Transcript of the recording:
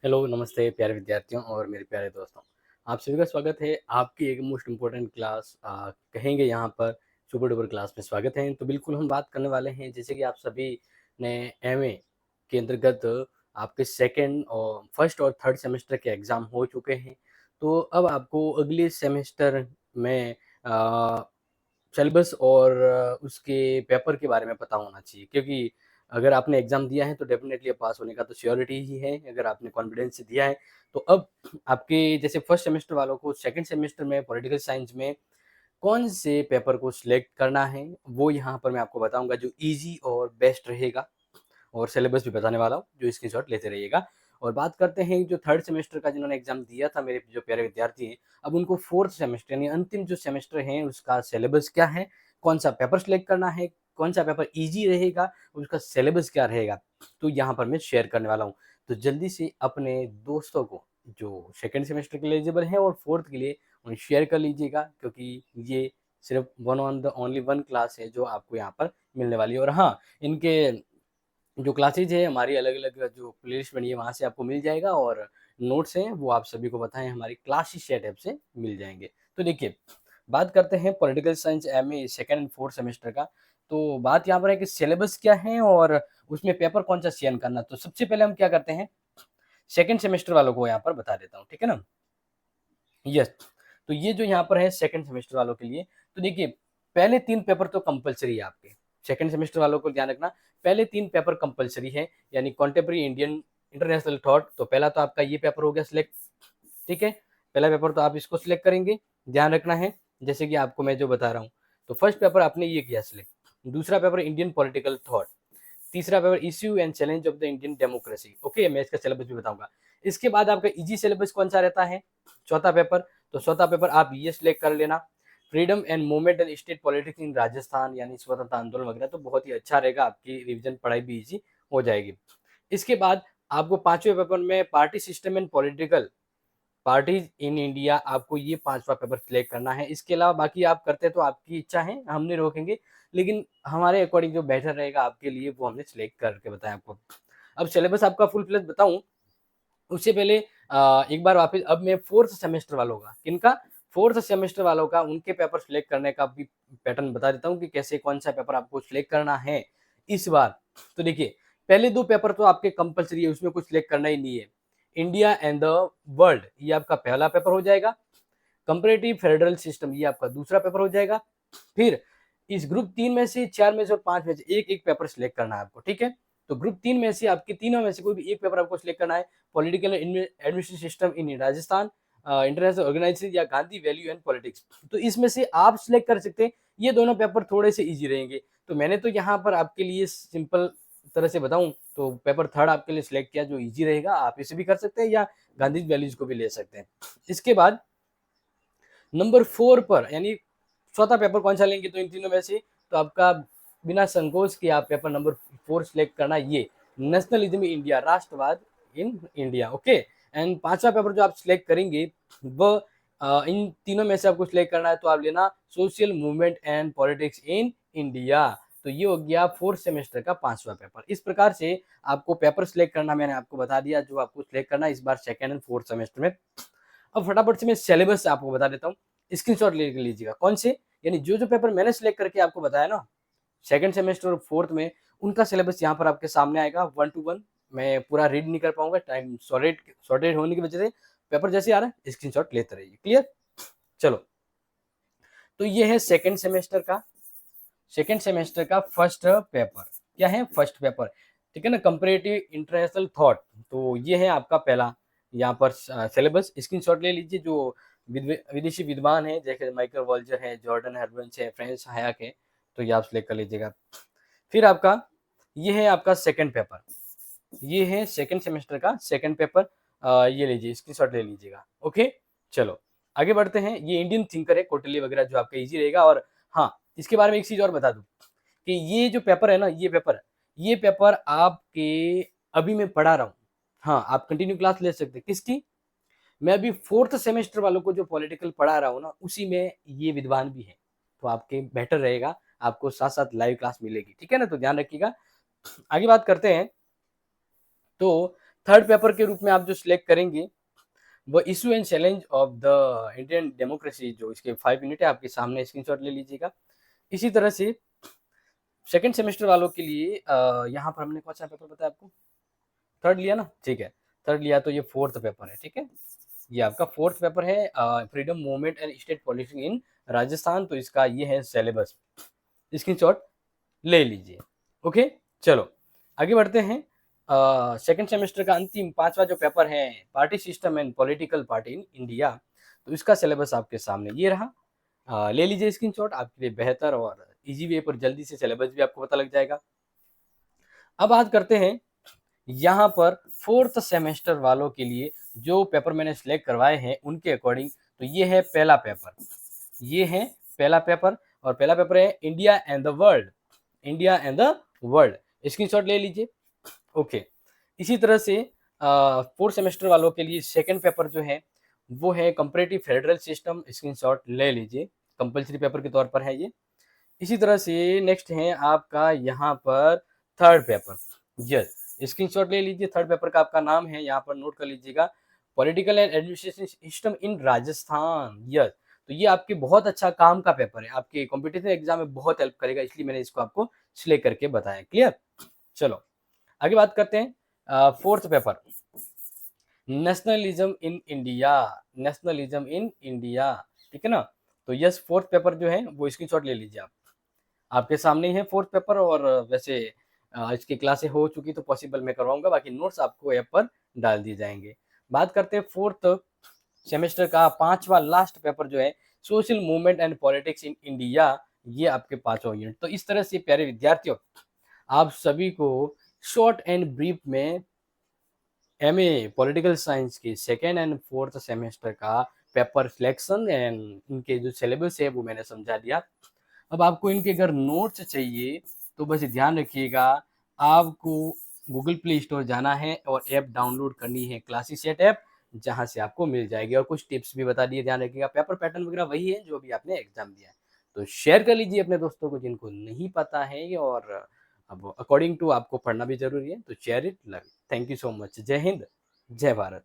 Hello, नमस्ते प्यारे विद्यार्थियों और मेरे प्यारे दोस्तों। आप सभी का स्वागत है आपकी एक मोस्ट इम्पोर्टेंट क्लास कहेंगे यहाँ पर सुपर डुपर क्लास में स्वागत है। तो बिल्कुल हम बात करने वाले हैं जैसे कि आप सभी ने एमए के अंतर्गत आपके सेकंड और फर्स्ट और थर्ड सेमेस्टर के एग्ज़ाम हो चुके हैं। तो अब आपको अगले सेमेस्टर में सिलेबस और उसके पेपर के बारे में पता होना चाहिए, क्योंकि अगर आपने एग्ज़ाम दिया है तो डेफ़िनेटली पास होने का तो श्योरिटी ही है, अगर आपने कॉन्फिडेंस से दिया है। तो अब आपके जैसे फर्स्ट सेमेस्टर वालों को सेकंड सेमेस्टर में पॉलिटिकल साइंस में कौन से पेपर को सिलेक्ट करना है, वो यहाँ पर मैं आपको बताऊँगा जो ईज़ी और बेस्ट रहेगा, और सिलेबस भी बताने वाला हूँ, जो स्क्रीनशॉट लेते रहिएगा। और बात करते हैं जो थर्ड सेमेस्टर का जिन्होंने एग्ज़ाम दिया था, मेरे जो प्यारे विद्यार्थी हैं, अब उनको फोर्थ सेमेस्टर यानी अंतिम जो सेमेस्टर है उसका सिलेबस क्या है, कौन-सा पेपर सिलेक्ट करना है, कौन-सा पेपर ईज़ी रहेगा, उसका सिलेबस क्या रहेगा, तो यहाँ पर मैं शेयर करने वाला हूँ। तो जल्दी से अपने दोस्तों को जो सेकंड सेमेस्टर के लिए एलिजिबल हैं और फोर्थ के लिए, उन्हें शेयर कर लीजिएगा, क्योंकि ये सिर्फ one on the only one class है जो आपको यहाँ पर मिलने वाली है। और हाँ, इनके जो क्लासेज है हमारी अलग-अलग जो प्लेलिस्ट बनी है वहाँ से आपको मिल जाएगा, और नोट्स हैं वो आप सभी को पता है हमारी क्लासेस चैट ऐप से मिल जाएँगे। तो देखिए, बात करते हैं political science MA second and fourth semester का। तो बात यहाँ पर है कि सिलेबस क्या है और उसमें पेपर कौन-सा चयन करना। तो सबसे पहले हम क्या करते हैं, सेकंड सेमेस्टर वालों को यहाँ पर बता देता हूँ, ठीक है ना? यस, तो ये जो यहाँ पर है सेकंड सेमेस्टर वालों के लिए, तो देखिए पहले 3 पेपर तो कंपल्सरी है आपके। सेकंड सेमेस्टर वालों को ध्यान रखना, पहले 3 पेपर कंपल्सरी है, यानी कंटेम्परेरी इंडियन इंटरनेशनल थॉट। तो पहला तो आपका ये पेपर हो गया सिलेक्ट, ठीक है? पहला पेपर तो आप इसको सिलेक्ट करेंगे, ध्यान रखना है, जैसे कि आपको मैं जो बता रहा हूँ। तो फर्स्ट पेपर आपने ये किया सिलेक्ट, दूसरा पेपर इंडियन पॉलिटिकल थॉट, तीसरा paper issue and challenge of the Indian democracy. Okay, मैं इसका सिलेबस भी बताऊंगा। इसके बाद आपका इजी सिलेबस कौन सा रहता है, चौथा पेपर। तो चौथा पेपर आप ये सिलेक्ट कर लेना, freedom and movement and state politics in Rajasthan, यानी स्वतंत्रता आंदोलन वगैरह। तो बहुत ही अच्छा रहेगा, आपकी रिवीजन पढ़ाई भी इजी हो जाएगी। इसके बाद आपको पांचवें पेपर में party system and political parties in India, आपको ये पांचवा पेपर सिलेक्ट करना है। इसके अलावा बाकी आप करते हैं तो आपकी इच्छा है, हम नहीं रोकेंगे, लेकिन हमारे अकॉर्डिंग जो बेटर रहेगा आपके लिए वो हमने सिलेक्ट करके बताया आपको। अब सिलेबस आपका फुल फ्लेज बताऊं उससे पहले एक बार वापस अब मैं फोर्थ सेमेस्टर वालों का, किनका, फोर्थ सेमेस्टर वालों का, उनके पेपर सिलेक्ट करने का भी पैटर्न बता देता हूँ कि कैसे कौन सा पेपर आपको सिलेक्ट करना है इस बार। तो देखिए, पहले 2 पेपर तो आपके कंपल्सरी है, उसमें कुछ सिलेक्ट करना ही नहीं है। इंडिया एंड द वर्ल्ड, ये आपका पहला पेपर हो जाएगा। कंपैरेटिव फेडरल सिस्टम, ये आपका दूसरा पेपर हो जाएगा। फिर इस ग्रुप 3 में से, 4 में से और 5 में से एक-एक पेपर सिलेक्ट करना है आपको, ठीक है? तो ग्रुप 3 में से आपके तीनों में से कोई भी एक पेपर आपको सिलेक्ट करना है। Political administration system in Rajasthan, international organisation या गांधी वैल्यू एंड पॉलिटिक्स। तो इसमें से आप सिलेक्ट कर सकते हैं। ये दोनों पेपर थोड़े से ईज़ी रहेंगे। तो मैंने तो यहाँ पर आपके लिए सिंपल तरह से बताऊँ तो पेपर थर्ड आपके लिए सिलेक्ट किया जो ईज़ी रहेगा। आप इसे भी कर सकते हैं या गांधी वैल्यूज़ को भी ले सकते हैं। इसके बाद नंबर 4 पर, यानी चौथा पेपर कौन-सा लेंगे तो इन तीनों में से, तो आपका बिना संकोच के आप पेपर नंबर 4 सिलेक्ट करना, ये नेशनलिज्म इन इंडिया, राष्ट्रवाद इन इंडिया। ओके, एंड पांचवा पेपर जो आप सिलेक्ट करेंगे वो इन तीनों में से आपको सिलेक्ट करना है, तो आप लेना social movement and politics in India. तो ये हो गया फोर्थ सेमेस्टर का पांचवा पेपर। इस प्रकार से आपको पेपर सिलेक्ट करना मैंने आपको बता दिया, जो आपको सिलेक्ट करना है इस बार सेकंड एंड फोर्थ सेमेस्टर में। अब फटाफट से मैं सिलेबस आपको बता देता हूँ, स्क्रीनशॉट ले लीजिएगा। कौन से, यानी जो पेपर मैंने सिलेक्ट करके आपको बताया ना सेकंड सेमेस्टर और फोर्थ में, उनका सिलेबस यहाँ पर आपके सामने आएगा 1 टू 1। मैं पूरा रीड नहीं कर पाऊंगा, टाइम शॉर्टेज होने की वजह से। पेपर जैसे आ रहा है स्क्रीनशॉट लेते रहिए। क्लियर, चलो। तो ये है सेकंड सेमेस्टर का फर्स्ट पेपर। क्या है, फर्स्ट पेपर, ठीक है ना, कंपैरेटिव इंटरनेशनल थॉट। तो ये है आपका पहला यहाँ पर सिलेबस। स्क्रीनशॉट ले लीजिए। जो विदेशी विद्वान है जैसे माइकल वॉल्जर है, जॉर्डन हर्बन्स है, फ्रेंस हायक है, तो ये आप सिलेक्ट कर लीजिएगा। फिर आपका ये है आपका सेकंड पेपर, ये है सेकंड सेमेस्टर का सेकंड पेपर। ये लीजिए, स्क्रीनशॉट ले लीजिएगा। ओके, चलो आगे बढ़ते हैं। ये इंडियन थिंकर है, कोटली वगैरह जो आपका इजी रहेगा। और हाँ, इसके बारे में एक चीज और बता दूं कि ये जो पेपर है ना, ये पेपर आपके अभी मैं पढ़ा रहा हूँ। हाँ, आप कंटिन्यू क्लास ले सकते हैं। किसकी, मैं अभी फोर्थ सेमेस्टर वालों को जो पॉलिटिकल पढ़ा रहा हूँ ना, उसी में ये विद्वान भी है। तो आपके बेटर रहेगा, आपको साथ साथ लाइव क्लास मिलेगी, ठीक है ना, तो ध्यान रखिएगा। आगे बात करते हैं। तो थर्ड पेपर के रूप में आप जो सिलेक्ट करेंगे वो issue and challenge of the Indian democracy, जो इसके 5 यूनिट है आपके सामने, स्क्रीनशॉट ले लीजिएगा। इसी तरह से सेकंड सेमेस्टर वालों के लिए यहाँ पर हमने कौन सा पेपर बताया आपको, थर्ड लिया ना, ठीक है, थर्ड लिया तो ये फोर्थ पेपर है, ठीक है, ये आपका फोर्थ पेपर है, freedom movement and state politics in Rajasthan, तो इसका ये है सिलेबस, स्क्रीनशॉट ले लीजिए। ओके, चलो आगे बढ़ते हैं। सेकंड सेमेस्टर का अंतिम पांचवा जो पेपर है, party system and political party in India, तो इसका सिलेबस आपके सामने ये रहा, ले लीजिए स्क्रीनशॉट, आपके लिए बेहतर और इजी वे पर जल्दी से सिलेबस भी आपको पता लग जाएगा। अब बात करते हैं यहाँ पर फोर्थ सेमेस्टर वालों के लिए जो पेपर मैंने सिलेक्ट करवाए हैं उनके अकॉर्डिंग, तो ये है पहला पेपर, ये है पहला पेपर, और पहला पेपर है India and the world, India and the world, screenshot ले लीजिए। ओके, इसी तरह से फोर्थ सेमेस्टर वालों के लिए सेकंड पेपर जो है वो है कंपैरेटिव फेडरल सिस्टम, स्क्रीनशॉट ले लीजिए, कंपलसरी पेपर के तौर पर है ये। इसी तरह से नेक्स्ट है आपका यहाँ पर थर्ड पेपर, यस, स्क्रीनशॉट ले लीजिए, थर्ड पेपर का आपका नाम है, यहाँ पर नोट कर लीजिएगा, political and administration system in Rajasthan, yes, तो ये आपके बहुत अच्छा काम का पेपर है, आपके कॉम्पिटिटिव एग्जाम में बहुत हेल्प करेगा, इसलिए मैंने इसको आपको सिलेक्ट करके बताया। क्लियर, चलो आगे बात करते हैं। Fourth paper, nationalism in India, nationalism in India, ठीक है ना, तो यस, फोर्थ पेपर जो है वो स्क्रीनशॉट ले लीजिए आप, आपके सामने ही है फोर्थ पेपर, और वैसे इसकी क्लासें हो चुकी तो पॉसिबल मैं करवाऊंगा, बाकी नोट्स आपको ऐप पर डाल दिए जाएंगे। बात करते हैं फोर्थ सेमेस्टर का पांचवा लास्ट पेपर जो है, social movement and politics in India, ये आपके पांचवा यूनिट। तो इस तरह से प्यारे विद्यार्थियों, आप सभी को शॉर्ट एंड ब्रीफ में एमए पॉलिटिकल साइंस के सेकेंड एंड फोर्थ सेमेस्टर का पेपर सिलेक्शन एंड इनके जो सिलेबस है वो मैंने समझा दिया। अब आपको इनके अगर नोट्स चाहिए तो बस ध्यान रखिएगा, आपको गूगल प्ले स्टोर जाना है और ऐप डाउनलोड करनी है, क्लासीसेट ऐप, जहां से आपको मिल जाएगी, और कुछ टिप्स भी बता दिए, ध्यान रखिएगा, पेपर पैटर्न वगैरह वही है जो भी आपने एग्जाम दिया है। तो शेयर कर लीजिए अपने दोस्तों को जिनको नहीं पता है, और अब अकॉर्डिंग टू आपको पढ़ना भी जरूरी है, तो share it, love. Thank you so much, जय हिंद, जय भारत।